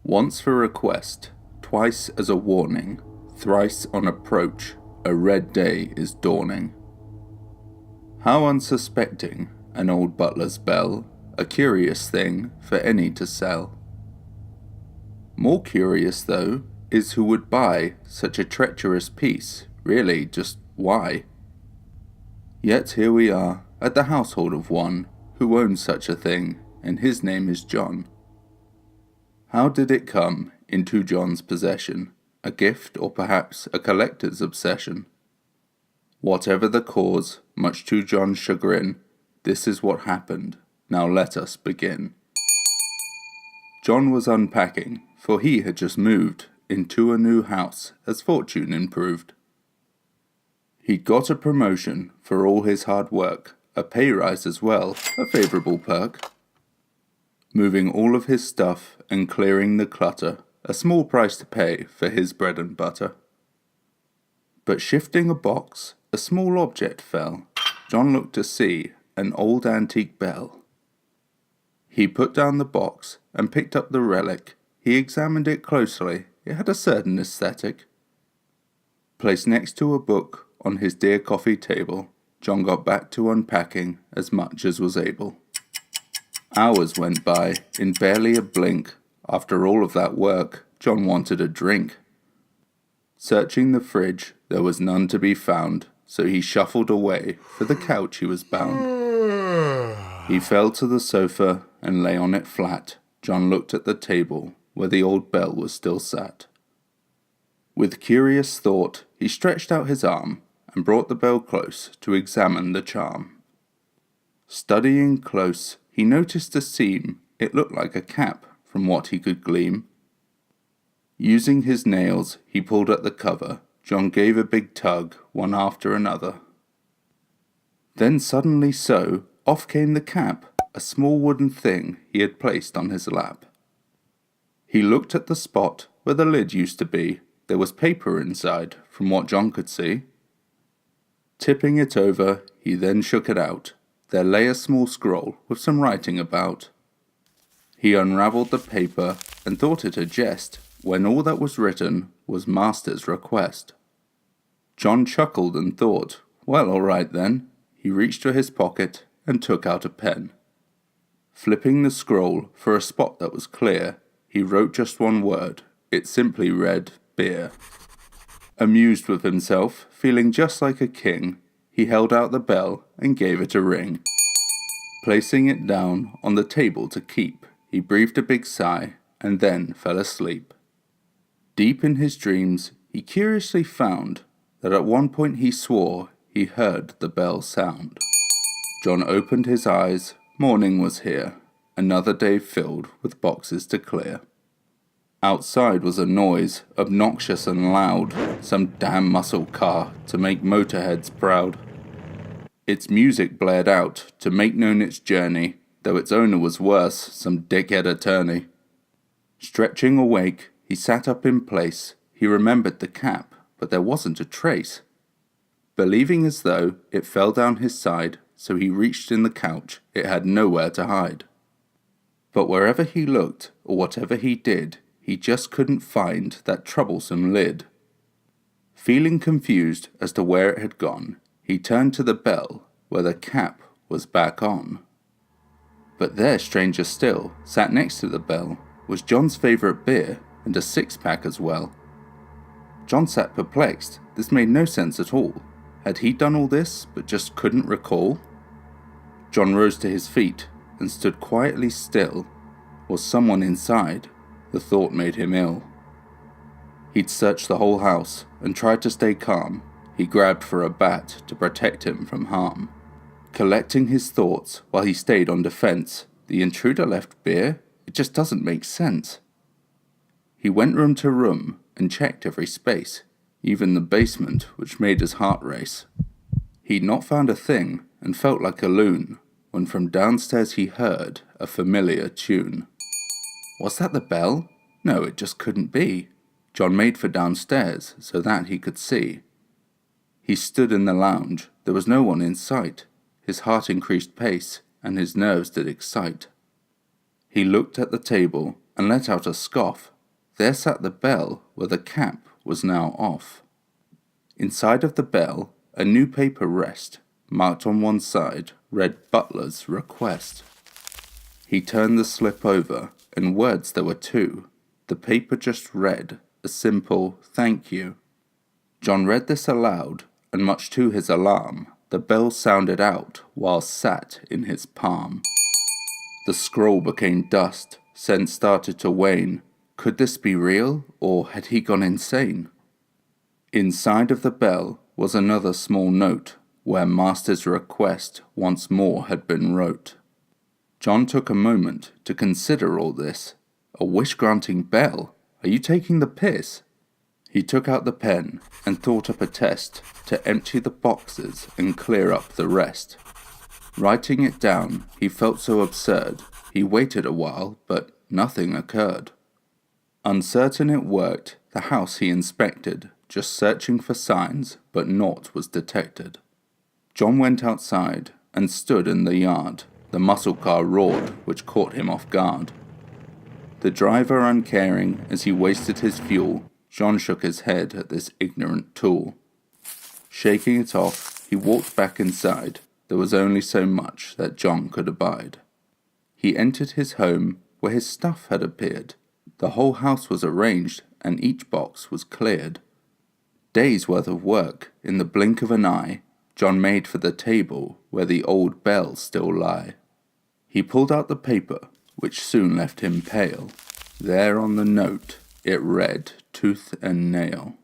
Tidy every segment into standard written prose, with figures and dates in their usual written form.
Once for request, twice as a warning, thrice on approach, a red day is dawning. How unsuspecting, an old butler's bell, a curious thing for any to sell. More curious, though, is who would buy such a treacherous piece, really, just why? Yet here we are, at the household of one who owns such a thing, and his name is John. How did it come into John's possession? A gift, or perhaps a collector's obsession? Whatever the cause, much to John's chagrin, this is what happened. Now let us begin. John was unpacking, for he had just moved into a new house as fortune improved. He'd got a promotion for all his hard work, a pay rise as well, a favourable perk. Moving all of his stuff and clearing the clutter, a small price to pay for his bread and butter. But shifting a box, a small object fell. John looked to see an old antique bell. He put down the box and picked up the relic. He examined it closely. It had a certain aesthetic. Placed next to a book on his dear coffee table, John got back to unpacking as much as was able. Hours went by in barely a blink. After all of that work, John wanted a drink. Searching the fridge, there was none to be found, so he shuffled away, for the couch he was bound. He fell to the sofa and lay on it flat. John looked at the table, where the old bell was still sat. With curious thought, he stretched out his arm and brought the bell close to examine the charm. Studying close, he noticed a seam. It looked like a cap, from what he could glean. Using his nails, he pulled at the cover. John gave a big tug, one after another. Then suddenly off came the cap, a small wooden thing he had placed on his lap. He looked at the spot where the lid used to be. There was paper inside, from what John could see. Tipping it over, he then shook it out. There lay a small scroll with some writing about. He unravelled the paper and thought it a jest, when all that was written was Master's request. John chuckled and thought, well, all right then. He reached for his pocket and took out a pen. Flipping the scroll for a spot that was clear, he wrote just one word. It simply read, beer. Amused with himself, feeling just like a king, he held out the bell and gave it a ring. Placing it down on the table to keep, he breathed a big sigh and then fell asleep. Deep in his dreams, he curiously found that at one point he swore he heard the bell sound. John opened his eyes. Morning was here, another day filled with boxes to clear. Outside was a noise, obnoxious and loud, some damn muscle car to make motorheads proud. Its music blared out to make known its journey, though its owner was worse, some dickhead attorney. Stretching awake, he sat up in place. He remembered the cap, but there wasn't a trace. Believing as though it fell down his side, so he reached in the couch. It had nowhere to hide. But wherever he looked, or whatever he did, he just couldn't find that troublesome lid. Feeling confused as to where it had gone, he turned to the bell, where the cap was back on. But there, stranger still, sat next to the bell, was John's favourite beer, and a six-pack as well. John sat perplexed. This made no sense at all. Had he done all this, but just couldn't recall? John rose to his feet, and stood quietly still. Was someone inside? The thought made him ill. He'd searched the whole house, and tried to stay calm. He grabbed for a bat to protect him from harm. Collecting his thoughts while he stayed on defense, the intruder left beer? It just doesn't make sense. He went room to room and checked every space, even the basement, which made his heart race. He'd not found a thing and felt like a loon, when from downstairs he heard a familiar tune. Was that the bell? No, it just couldn't be. John made for downstairs so that he could see. He stood in the lounge. There was no one in sight. His heart increased pace, and his nerves did excite. He looked at the table and let out a scoff. there sat the bell where the cap was now off. Inside of the bell, a new paper rest, marked on one side, read Butler's request. He turned the slip over, and words there were two. The paper just read, a simple thank you. John read this aloud, and much to his alarm, the bell sounded out while sat in his palm. The scroll became dust, sense started to wane. Could this be real, or had he gone insane? Inside of the bell was another small note, where Master's request once more had been wrote. John took a moment to consider all this. A wish-granting bell? Are you taking the piss? He took out the pen and thought up a test to empty the boxes and clear up the rest. Writing it down, he felt so absurd. He waited a while, but nothing occurred. Uncertain it worked, the house he inspected, just searching for signs, but naught was detected. John went outside and stood in the yard. The muscle car roared, which caught him off guard. The driver uncaring as he wasted his fuel, John shook his head at this ignorant tool. Shaking it off, he walked back inside. There was only so much that John could abide. He entered his home, where his stuff had appeared. The whole house was arranged, and each box was cleared. Days' worth of work, in the blink of an eye, John made for the table where the old bells still lie. He pulled out the paper, which soon left him pale. There on the note it read, tooth and nail.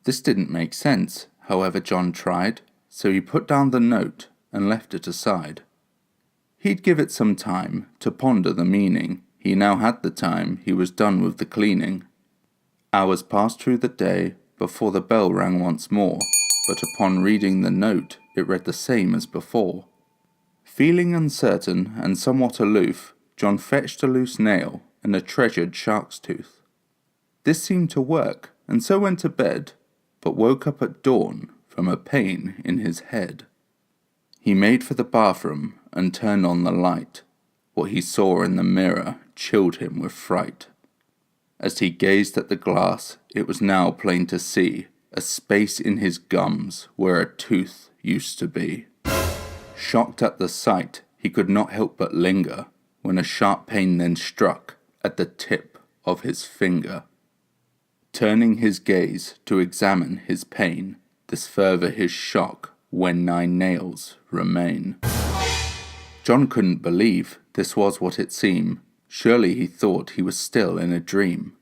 This didn't make sense, however John tried, so he put down the note and left it aside. He'd give it some time to ponder the meaning. He now had the time, he was done with the cleaning. Hours passed through the day before the bell rang once more, but upon reading the note it read the same as before. Feeling uncertain and somewhat aloof, John fetched a loose nail and a treasured shark's tooth. This seemed to work, and so went to bed, but woke up at dawn from a pain in his head. He made for the bathroom and turned on the light. What he saw in the mirror chilled him with fright. As he gazed at the glass, it was now plain to see a space in his gums where a tooth used to be. Shocked at the sight, he could not help but linger, when a sharp pain then struck at the tip of his finger. Turning his gaze to examine his pain, this further his shock when 9 nails remain. John couldn't believe this was what it seemed. Surely he thought he was still in a dream.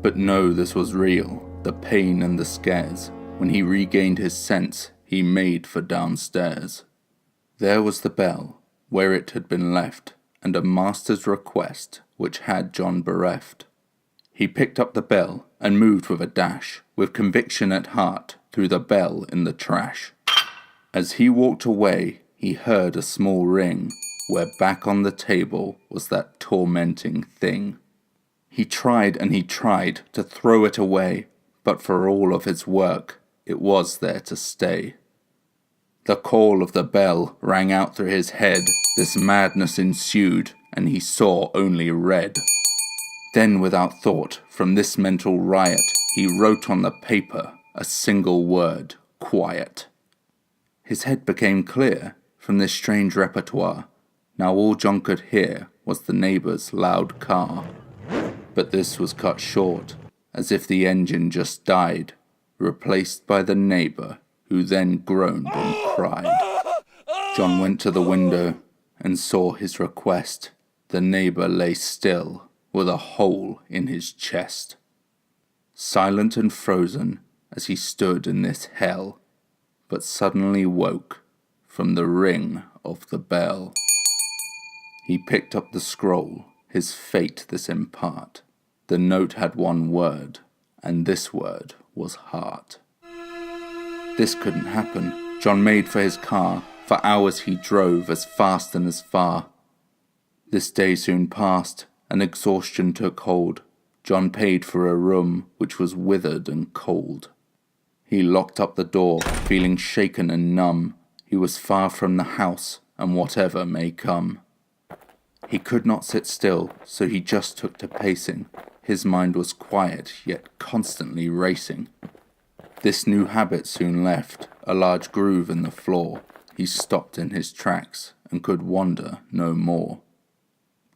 But no, this was real, the pain and the scares. When he regained his sense, he made for downstairs. There was the bell, where it had been left, and a master's request which had John bereft. He picked up the bell and moved with a dash, with conviction at heart, threw the bell in the trash. As he walked away, he heard a small ring, where back on the table was that tormenting thing. He tried and he tried to throw it away, but for all of his work, it was there to stay. The call of the bell rang out through his head. This madness ensued, and he saw only red. Then, without thought, from this mental riot, he wrote on the paper a single word, quiet. His head became clear from this strange repertoire. Now all John could hear was the neighbour's loud car. But this was cut short, as if the engine just died, replaced by the neighbour, who then groaned and cried. John went to the window and saw his request. The neighbour lay still, with a hole in his chest. Silent and frozen as he stood in this hell, but suddenly woke from the ring of the bell. He picked up the scroll, his fate this impart. The note had one word, and this word was heart. This couldn't happen. John made for his car. For hours he drove as fast and as far. This day soon passed, and exhaustion took hold. John paid for a room which was withered and cold. He locked up the door, feeling shaken and numb. He was far from the house and whatever may come. He could not sit still, so he just took to pacing. His mind was quiet, yet constantly racing. This new habit soon left a large groove in the floor. He stopped in his tracks and could wander no more.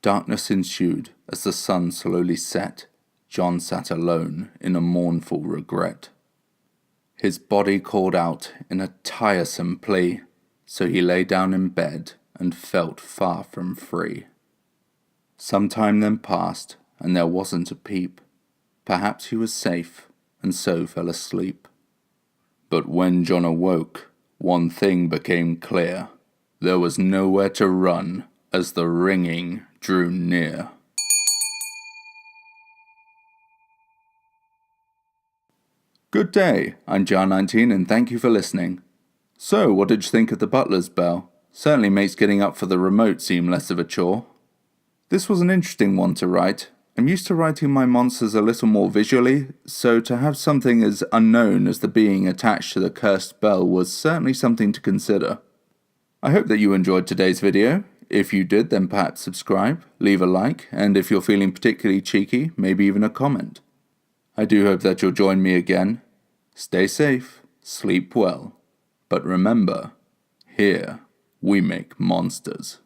Darkness ensued as the sun slowly set. John sat alone in a mournful regret. His body called out in a tiresome plea, so he lay down in bed and felt far from free. Some time then passed, and there wasn't a peep. Perhaps he was safe, and so fell asleep. But when John awoke, one thing became clear. There was nowhere to run as the ringing drew near. Good day, I'm Jar19 and thank you for listening. So, what did you think of the butler's bell? Certainly makes getting up for the remote seem less of a chore. This was an interesting one to write. I'm used to writing my monsters a little more visually, so to have something as unknown as the being attached to the cursed bell was certainly something to consider. I hope that you enjoyed today's video. If you did, then perhaps subscribe, leave a like, and if you're feeling particularly cheeky, maybe even a comment. I do hope that you'll join me again. Stay safe, sleep well, but remember, here we make monsters.